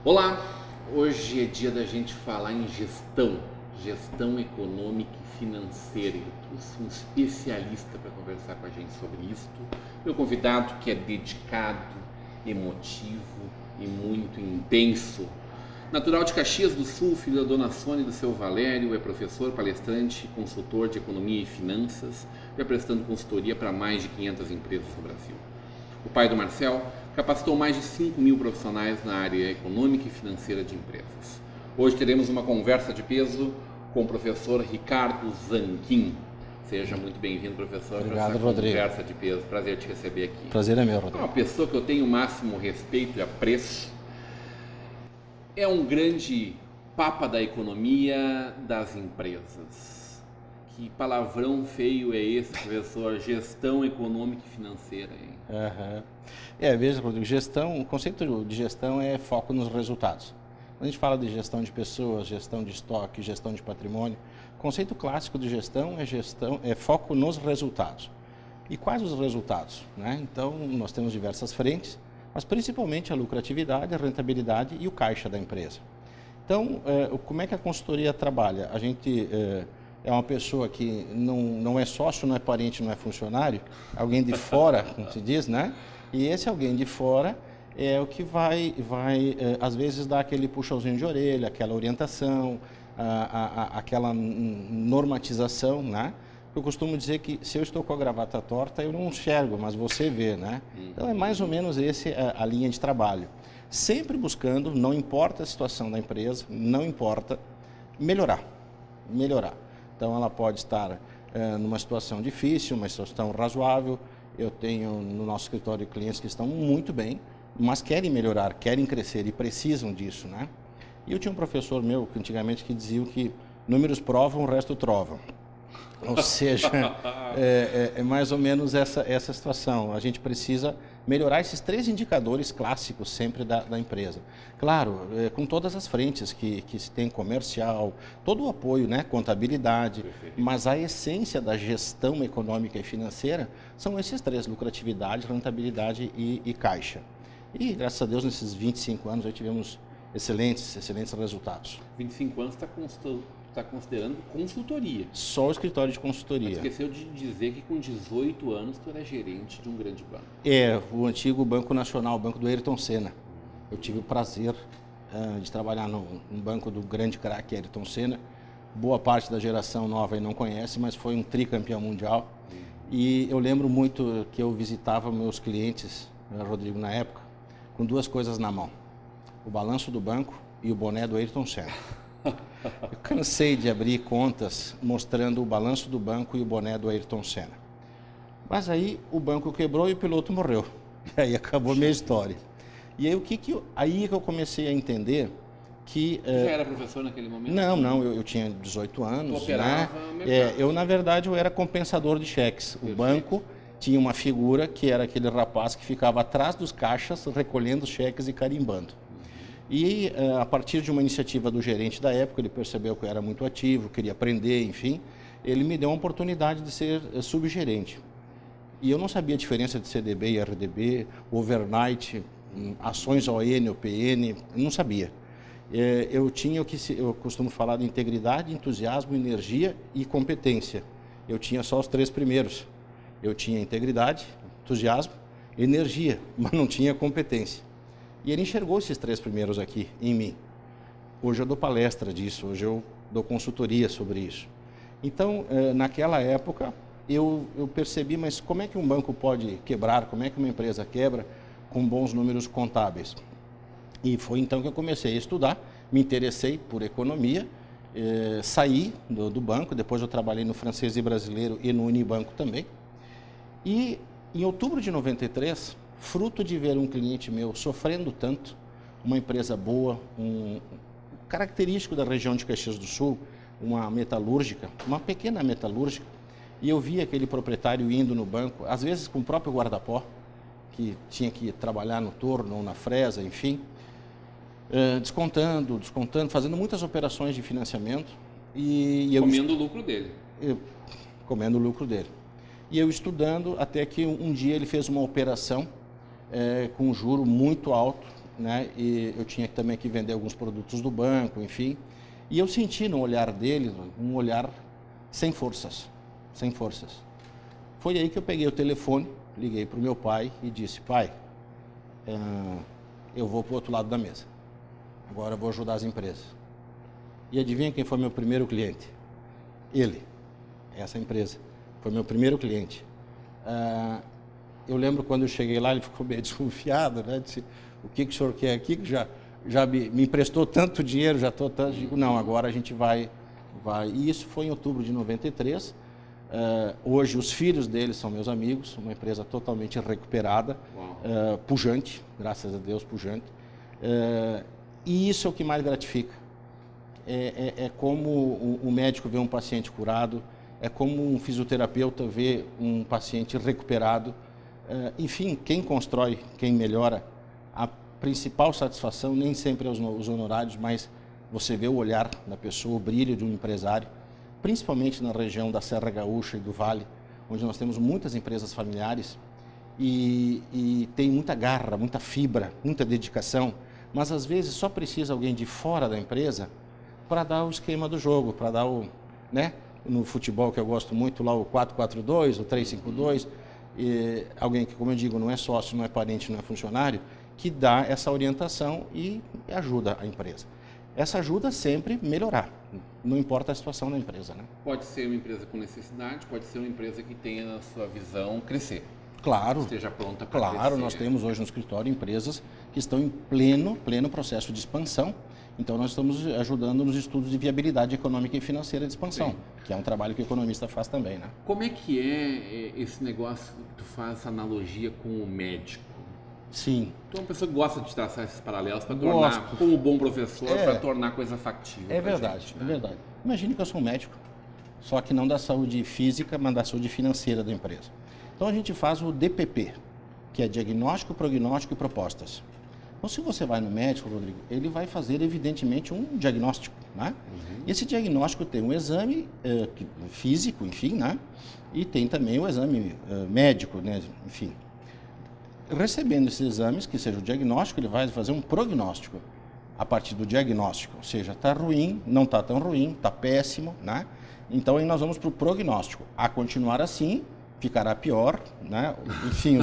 Olá, hoje é dia da gente falar em gestão econômica e financeira. Eu trouxe um especialista para conversar com a gente sobre isso. Meu convidado, que é dedicado, emotivo e muito intenso. Natural de Caxias do Sul, filho da dona Sônia e do seu Valério, é professor, palestrante, consultor de economia e finanças, já prestando consultoria para mais de 500 empresas no Brasil. O pai do Marcel capacitou mais de 5.000 profissionais na área econômica e financeira de empresas. Hoje teremos uma conversa de peso com o professor Ricardo Zanquin. Seja muito bem-vindo, professor. Obrigado, Rodrigo. Conversa de peso. Prazer te receber aqui. Prazer é meu, Rodrigo. É uma pessoa que eu tenho o máximo respeito e apreço. É um grande papa da economia das empresas. Que palavrão feio é esse, professor? Gestão econômica e financeira, hein? Veja, Rodrigo, o conceito de gestão é foco nos resultados. Quando a gente fala de gestão de pessoas, gestão de estoque, gestão de patrimônio, o conceito clássico de gestão é foco nos resultados. E quais os resultados, né? Então, nós temos diversas frentes, mas principalmente a lucratividade, a rentabilidade e o caixa da empresa. Então, como é que a consultoria trabalha? A gente é uma pessoa que não é sócio, não é parente, não é funcionário, alguém de fora, como se diz, né? E esse alguém de fora é o que vai às vezes, dar aquele puxãozinho de orelha, aquela orientação, aquela normatização, né? Eu costumo dizer que se eu estou com a gravata torta, eu não enxergo, mas você vê, né? Então, é mais ou menos a linha de trabalho. Sempre buscando, não importa a situação da empresa, não importa, melhorar. Então, ela pode estar numa situação difícil, uma situação razoável. Eu tenho no nosso escritório clientes que estão muito bem, mas querem melhorar, querem crescer e precisam disso, né? E eu tinha um professor meu, que antigamente, que dizia que números provam, o resto trovam. Ou seja, é mais ou menos essa situação. A gente precisa melhorar esses 3 indicadores clássicos sempre da empresa. Claro, com todas as frentes que se tem comercial, todo o apoio, né, contabilidade, mas a essência da gestão econômica e financeira são esses 3, lucratividade, rentabilidade e caixa. E, graças a Deus, nesses 25 anos, aí tivemos excelentes resultados. 25 anos está considerando consultoria. Só o escritório de consultoria. Mas esqueceu de dizer que com 18 anos tu era gerente de um grande banco. O antigo Banco Nacional, o Banco do Ayrton Senna. Eu tive o prazer de trabalhar no banco do grande craque Ayrton Senna. Boa parte da geração nova aí não conhece, mas foi um tricampeão mundial. E eu lembro muito que eu visitava meus clientes, Rodrigo, na época, com 2 coisas na mão. O balanço do banco e o boné do Ayrton Senna. Eu cansei de abrir contas mostrando o balanço do banco e o boné do Ayrton Senna. Mas aí o banco quebrou e o piloto morreu. E aí acabou a minha história. E aí aí que eu comecei a entender que... Você já era professor naquele momento? Não, eu tinha 18 anos. Tu operava eu, na verdade, eu era compensador de cheques. Perfeito. O banco tinha uma figura que era aquele rapaz que ficava atrás dos caixas recolhendo os cheques e carimbando. E a partir de uma iniciativa do gerente da época, ele percebeu que eu era muito ativo, queria aprender, enfim, ele me deu uma oportunidade de ser subgerente. E eu não sabia a diferença de CDB e RDB, overnight, ações ON, OPN, não sabia. Eu tinha o que eu costumo falar de integridade, entusiasmo, energia e competência. Eu tinha só os 3 primeiros. Eu tinha integridade, entusiasmo, energia, mas não tinha competência. E ele enxergou esses 3 primeiros aqui em mim. Hoje eu dou palestra disso, hoje eu dou consultoria sobre isso. Então, naquela época, eu percebi, mas como é que um banco pode quebrar, como é que uma empresa quebra com bons números contábeis? E foi então que eu comecei a estudar, me interessei por economia, saí do banco, depois eu trabalhei no Francês e Brasileiro e no Unibanco também. E em outubro de 93, fruto de ver um cliente meu sofrendo tanto, uma empresa boa, característico da região de Caxias do Sul, uma metalúrgica, uma pequena metalúrgica, E eu via aquele proprietário indo no banco, às vezes com o próprio guarda-pó, que tinha que trabalhar no torno ou na fresa, enfim, descontando, fazendo muitas operações de financiamento. E eu comendo o lucro dele. Comendo o lucro dele. E eu estudando até que um dia ele fez uma operação com um juro muito alto, né? E eu tinha também que vender alguns produtos do banco, enfim. E eu senti no olhar dele um olhar sem forças. Foi aí que eu peguei o telefone, liguei para o meu pai e disse: pai, eu vou para o outro lado da mesa. Agora eu vou ajudar as empresas. E adivinha quem foi meu primeiro cliente? Ele, essa empresa. Foi meu primeiro cliente. Eu lembro quando eu cheguei lá, ele ficou meio desconfiado, né? Disse: o que o senhor quer aqui? Que já me emprestou tanto dinheiro, já estou tanto... Digo: não, agora a gente vai. E isso foi em outubro de 93. Hoje os filhos dele são meus amigos, uma empresa totalmente recuperada, pujante, graças a Deus, pujante. E isso é o que mais gratifica. É como o médico vê um paciente curado, é como um fisioterapeuta vê um paciente recuperado. Enfim, quem constrói, quem melhora, a principal satisfação nem sempre é os honorários, mas você vê o olhar da pessoa, o brilho de um empresário, principalmente na região da Serra Gaúcha e do Vale, onde nós temos muitas empresas familiares e tem muita garra, muita fibra, muita dedicação, mas às vezes só precisa alguém de fora da empresa para dar o esquema do jogo, para dar o, né, no futebol que eu gosto muito, lá o 4-4-2, o 3-5-2, alguém que, como eu digo, não é sócio, não é parente, não é funcionário, que dá essa orientação e ajuda a empresa. Essa ajuda sempre melhorar, não importa a situação da empresa, né? Pode ser uma empresa com necessidade, pode ser uma empresa que tenha na sua visão crescer. Claro. Esteja pronta para crescer. Claro, nós temos hoje no escritório empresas que estão em pleno processo de expansão. Então nós estamos ajudando nos estudos de viabilidade econômica e financeira de expansão, sim, que é um trabalho que o economista faz também, né? Como é que é esse negócio que tu faz essa analogia com o médico? Sim. Tu é uma pessoa que gosta de traçar esses paralelos para tornar, como bom professor, para tornar a coisa factível. É verdade, gente, né? É verdade. Imagine que eu sou um médico, só que não da saúde física, mas da saúde financeira da empresa. Então a gente faz o DPP, que é diagnóstico, prognóstico e propostas. Então, se você vai no médico, Rodrigo, ele vai fazer, evidentemente, um diagnóstico, né? Uhum. Esse diagnóstico tem um exame físico, enfim, né? E tem também o exame médico, né? Enfim. Recebendo esses exames, que seja o diagnóstico, ele vai fazer um prognóstico a partir do diagnóstico. Ou seja, está ruim, não está tão ruim, está péssimo, né? Então, aí nós vamos para o prognóstico. A continuar assim, ficará pior, né? Enfim,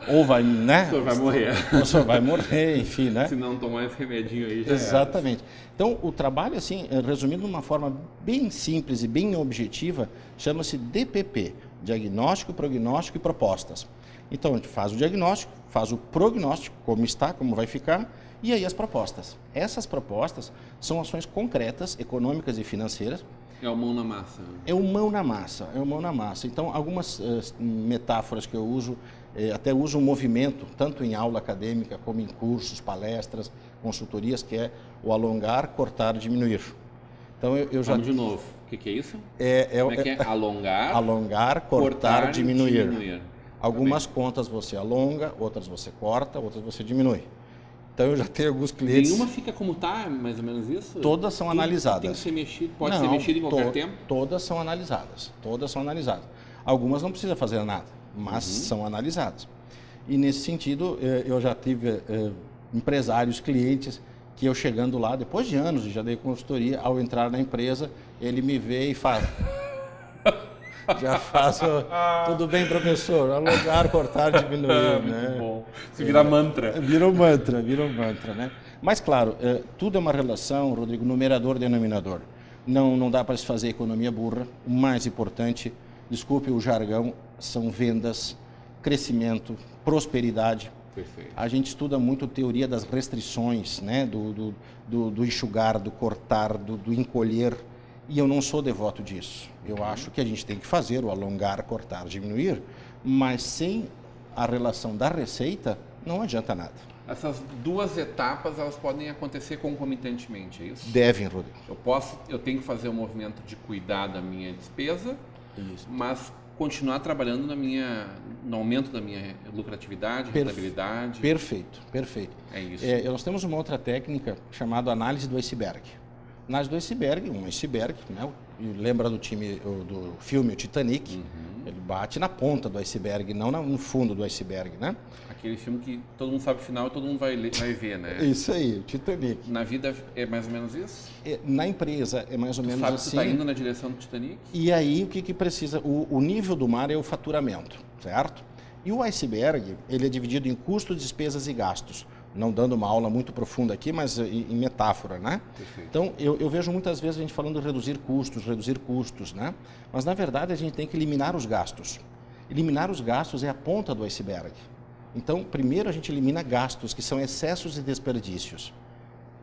ou vai, né? O senhor vai morrer. O senhor vai morrer, enfim, né? Se não tomar esse remedinho aí, já exatamente. Então, o trabalho, assim, resumindo de uma forma bem simples e bem objetiva, chama-se DPP, Diagnóstico, Prognóstico e Propostas. Então, a gente faz o diagnóstico, faz o prognóstico, como está, como vai ficar, e aí as propostas. Essas propostas são ações concretas, econômicas e financeiras. É o mão na massa. É o mão na massa, é o mão na massa. Então, algumas metáforas que eu uso, até uso um movimento, tanto em aula acadêmica como em cursos, palestras, consultorias, que é o alongar, cortar, diminuir. Então, eu já... Vamos de novo. O que é isso? Como é que é? Alongar, alongar, cortar, diminuir. Algumas tá contas você alonga, outras você corta, outras você diminui. Então, eu já tenho alguns clientes... Nenhuma fica como está, mais ou menos isso? Todas são analisadas. Tem que ser mexido, pode ser mexido em qualquer tempo? Todas são analisadas, Algumas não precisa fazer nada, mas são analisadas. E nesse sentido, eu já tive empresários, clientes, que eu chegando lá, depois de anos, já dei consultoria, ao entrar na empresa, ele me vê e fala... Já faço, tudo bem, professor, alongar, cortar, diminuir, muito né? Bom. Se vira mantra. Vira um mantra, né? Mas, claro, tudo é uma relação, Rodrigo, numerador, denominador. Não dá para se fazer economia burra. O mais importante, desculpe o jargão, são vendas, crescimento, prosperidade. Perfeito. A gente estuda muito teoria das restrições, né? Do enxugar, do cortar, do encolher. E eu não sou devoto disso. Eu acho que a gente tem que fazer o alongar, cortar, diminuir, mas sem a relação da receita, não adianta nada. Essas duas etapas, elas podem acontecer concomitantemente, é isso? Devem, Rodrigo. Eu tenho que fazer um movimento de cuidar da minha despesa, Isso. mas continuar trabalhando no aumento da minha lucratividade, rentabilidade. Perfeito, perfeito. É isso. Nós temos uma outra técnica chamada análise do iceberg. Análise do iceberg, um iceberg, né? Lembra do filme o Titanic? Ele bate na ponta do iceberg, não no fundo do iceberg, né? Aquele filme que todo mundo sabe o final e todo mundo vai ver, né? Isso aí, o Titanic. Na vida é mais ou menos isso? Na empresa é mais ou menos sabe assim. Que está indo na direção do Titanic? E aí o que precisa? O nível do mar é o faturamento, certo? E o iceberg, ele é dividido em custos, despesas e gastos. Não dando uma aula muito profunda aqui, mas em metáfora, né? Perfeito. Então, eu vejo muitas vezes a gente falando de reduzir custos, né? Mas, na verdade, a gente tem que eliminar os gastos. Eliminar os gastos é a ponta do iceberg. Então, primeiro a gente elimina gastos, que são excessos e desperdícios.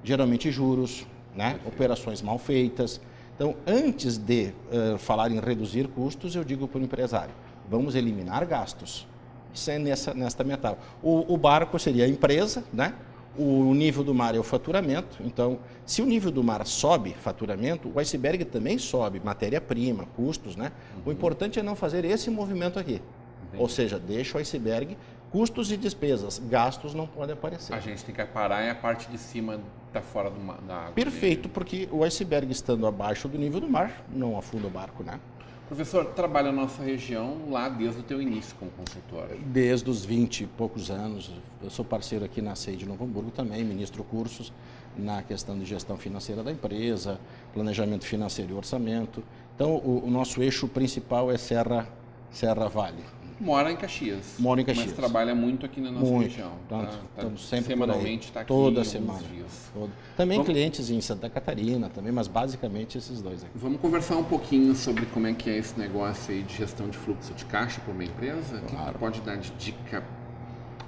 Geralmente juros, né? Operações mal feitas. Então, antes de falar em reduzir custos, eu digo para o empresário, vamos eliminar gastos. Isso é nesta metáfora. O barco seria a empresa, né? O nível do mar é o faturamento. Então, se o nível do mar sobe, faturamento, o iceberg também sobe, matéria-prima, custos, né? O importante é não fazer esse movimento aqui. Ou seja, deixa o iceberg, custos e despesas, gastos não podem aparecer. A gente tem que parar e a parte de cima está fora da água. Perfeito, porque o iceberg estando abaixo do nível do mar, não afunda o barco, né? Professor, trabalha na nossa região lá desde o teu início como consultor? Desde os 20 e poucos anos. Eu sou parceiro aqui na CEI de Novo Hamburgo também, ministro cursos na questão de gestão financeira da empresa, planejamento financeiro e orçamento. Então, o nosso eixo principal é Serra Vale. Mora em Caxias. Moro em Caxias. Mas trabalha muito aqui na nossa região. Estamos sempre semanalmente está aqui toda semana. Dias. Também clientes em Santa Catarina, também, mas basicamente esses dois aqui. Vamos conversar um pouquinho sobre como é que é esse negócio aí de gestão de fluxo de caixa para uma empresa. Claro. O que pode dar de dica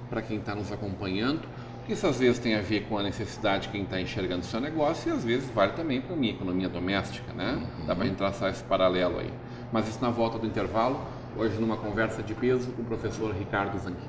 para quem está nos acompanhando? Porque isso às vezes tem a ver com a necessidade de quem está enxergando o seu negócio e às vezes vale também para a minha economia doméstica, né? Dá para a gente traçar esse paralelo aí. Mas isso na volta do intervalo. Hoje numa conversa de peso com o professor Ricardo Zanquim.